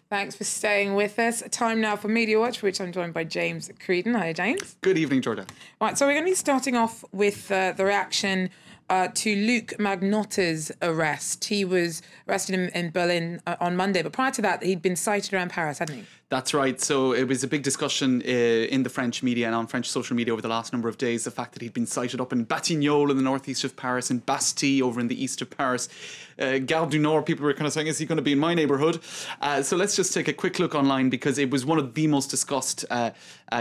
Thanks for staying with us. Time now for Media Watch, for which I'm joined by James Creedon. Hi, James. Good evening, Georgia. Right, so we're going to be starting off with the reaction to Luc Magnotta's arrest. He was arrested in Berlin on Monday, but prior to that, he'd been cited around Paris, hadn't he? That's right. So it was a big discussion in the French media and on French social media over the last number of days, the fact that he'd been cited up in Batignolles in the northeast of Paris, in Bastille over in the east of Paris. Gare du Nord, people were kind of saying, is he going to be in my neighbourhood? So let's just take a quick look online, because it was one of the most discussed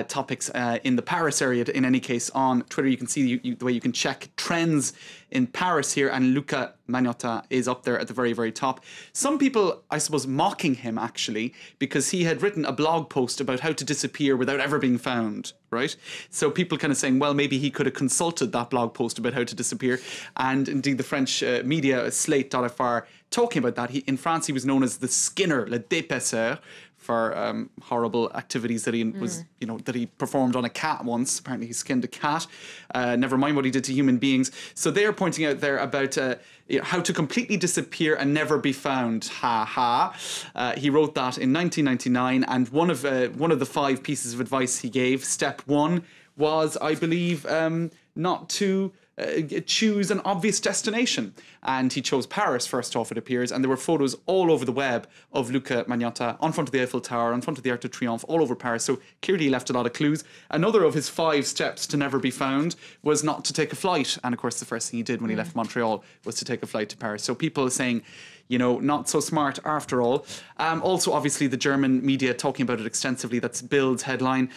topics in the Paris area. In any case, on Twitter, you can see the way you can check trends in Paris here, and Luca Magnotta is up there at the very, very top. Some people, I suppose, mocking him, actually, because he had written a blog post about how to disappear without ever being found, right? So people kind of saying, well, maybe he could have consulted that blog post about how to disappear. And indeed, the French media, Slate.fr, talking about that. In France, he was known as the Skinner, le dépeceur, for horrible activities that he was, that he performed on a cat once. Apparently, he skinned a cat. Never mind what he did to human beings. So they are pointing out there about how to completely disappear and never be found. Ha ha. He wrote that in 1999, and one of the 5 pieces of advice he gave. Step 1 was, I believe, not to choose an obvious destination, and he chose Paris first off, it appears, and there were photos all over the web of Luca Magnotta on front of the Eiffel Tower, on front of the Arc de Triomphe, all over Paris. So clearly he left a lot of clues. Another of his 5 steps to never be found was not to take a flight, and of course the first thing he did when he left Montreal was to take a flight to Paris. So people are saying, not so smart after all. Also, obviously, the German media talking about it extensively. That's Bild's headline.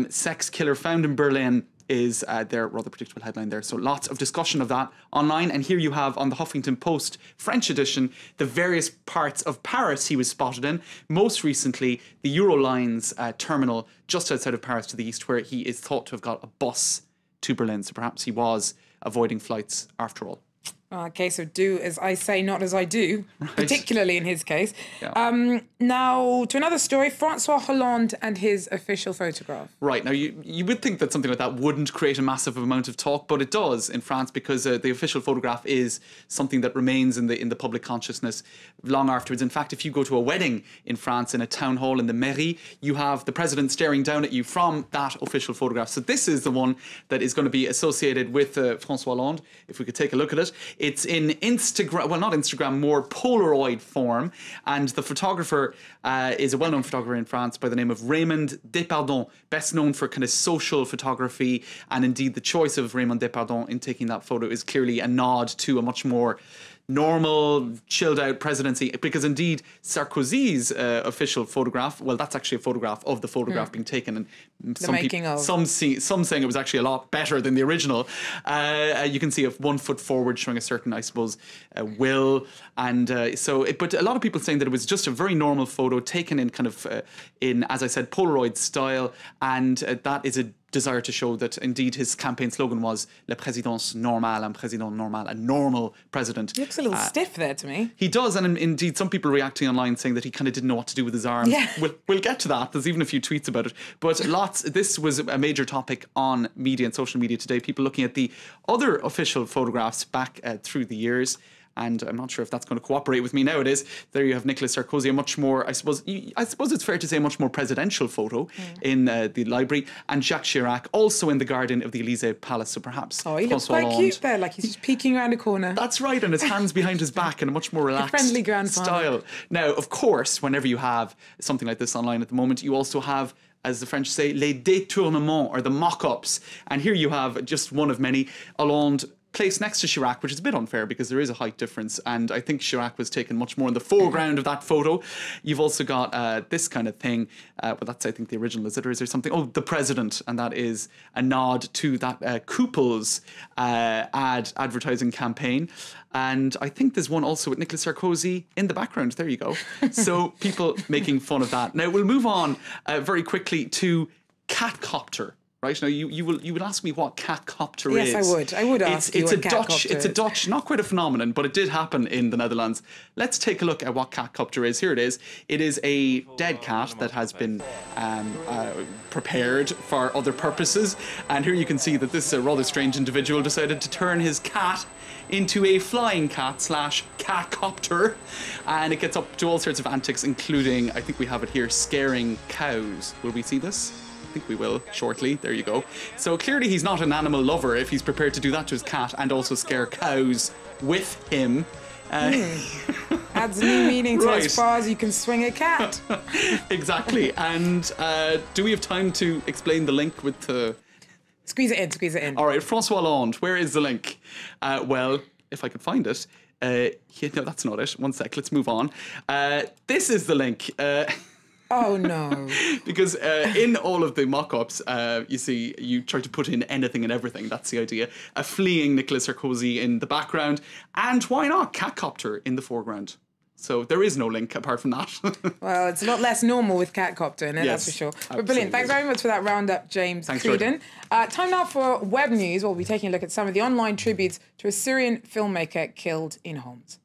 Sex killer found in Berlin is their rather predictable headline there. So lots of discussion of that online. And here you have on the Huffington Post French edition the various parts of Paris he was spotted in. Most recently, the Eurolines terminal just outside of Paris to the east, where he is thought to have got a bus to Berlin. So perhaps he was avoiding flights after all. Okay, so do as I say, not as I do, right. Particularly in his case. Yeah. Now, to another story, Francois Hollande and his official photograph. Right, now you would think that something like that wouldn't create a massive amount of talk, but it does in France, because the official photograph is something that remains in the public consciousness long afterwards. In fact, if you go to a wedding in France, in a town hall in the mairie, you have the president staring down at you from that official photograph. So this is the one that is going to be associated with Francois Hollande, if we could take a look at it. It's in Instagram, well, not Instagram, more Polaroid form. And the photographer is a well-known photographer in France by the name of Raymond Depardon, best known for kind of social photography. And indeed, the choice of Raymond Depardon in taking that photo is clearly a nod to a much more normal, chilled out presidency, because indeed Sarkozy's official photograph, well, that's actually a photograph of the photograph being taken, and some saying it was actually a lot better than the original. You can see 1 foot forward, showing a certain, I suppose, will, and but a lot of people saying that it was just a very normal photo taken in kind of in, as I said, Polaroid style, and that is a desire to show that indeed his campaign slogan was Le Présidence Normale, un Président Normal, a normal president. He looks a little stiff there to me. He does, and indeed some people reacting online saying that he kind of didn't know what to do with his arms. Yeah. We'll get to that. There's even a few tweets about it. But this was a major topic on media and social media today. People looking at the other official photographs back through the years. And I'm not sure if that's going to cooperate with me nowadays. There you have Nicolas Sarkozy, a much more, I suppose it's fair to say, a much more presidential photo in the library. And Jacques Chirac, also in the garden of the Élysée Palace. So perhaps he looks quite cute there, like he's just peeking around a corner. That's right, and his hands behind his back in a much more relaxed friendly grandfather style. Now, of course, whenever you have something like this online at the moment, you also have, as the French say, les détournements, or the mock-ups. And here you have just one of many. Hollande placed next to Chirac, which is a bit unfair because there is a height difference, and I think Chirac was taken much more in the foreground of that photo. You've also got this kind of thing, but that's, I think, the original, is it, or is there something? Oh, the president, and that is a nod to that Couples advertising campaign. And I think there's one also with Nicolas Sarkozy in the background. There you go. So people making fun of that. Now we'll move on very quickly to Catcopter. Right now, you will ask me what catcopter is. Yes, I would. I would ask you it's what a Dutch. catcopter It's a is. Dutch, not quite a phenomenon, but it did happen in the Netherlands. Let's take a look at what catcopter is. Here it is. It is a dead cat that has been prepared for other purposes, and here you can see that this rather strange individual decided to turn his cat into a flying cat / catcopter, and it gets up to all sorts of antics, including, I think we have it here, scaring cows. Will we see this? I think we will shortly. There you go. So clearly he's not an animal lover if he's prepared to do that to his cat and also scare cows with him. Adds new meaning to Right. as far as you can swing a cat. Exactly. And do we have time to explain the link with the... Squeeze it in, squeeze it in. All right, Francois Hollande, where is the link? Well, if I could find it. No, that's not it. One sec, let's move on. This is the link. Oh no. Because in all of the mock-ups, you see, you try to put in anything and everything. That's the idea. A fleeing Nicolas Sarkozy in the background. And why not catcopter in the foreground? So there is no link apart from that. Well, it's a lot less normal with catcopter in it, Yes, that's for sure. But absolutely. brilliant. Thanks very much for that roundup, James Thanks, Creedon. Time now for web news. We'll be taking a look at some of the online tributes to a Syrian filmmaker killed in Homs.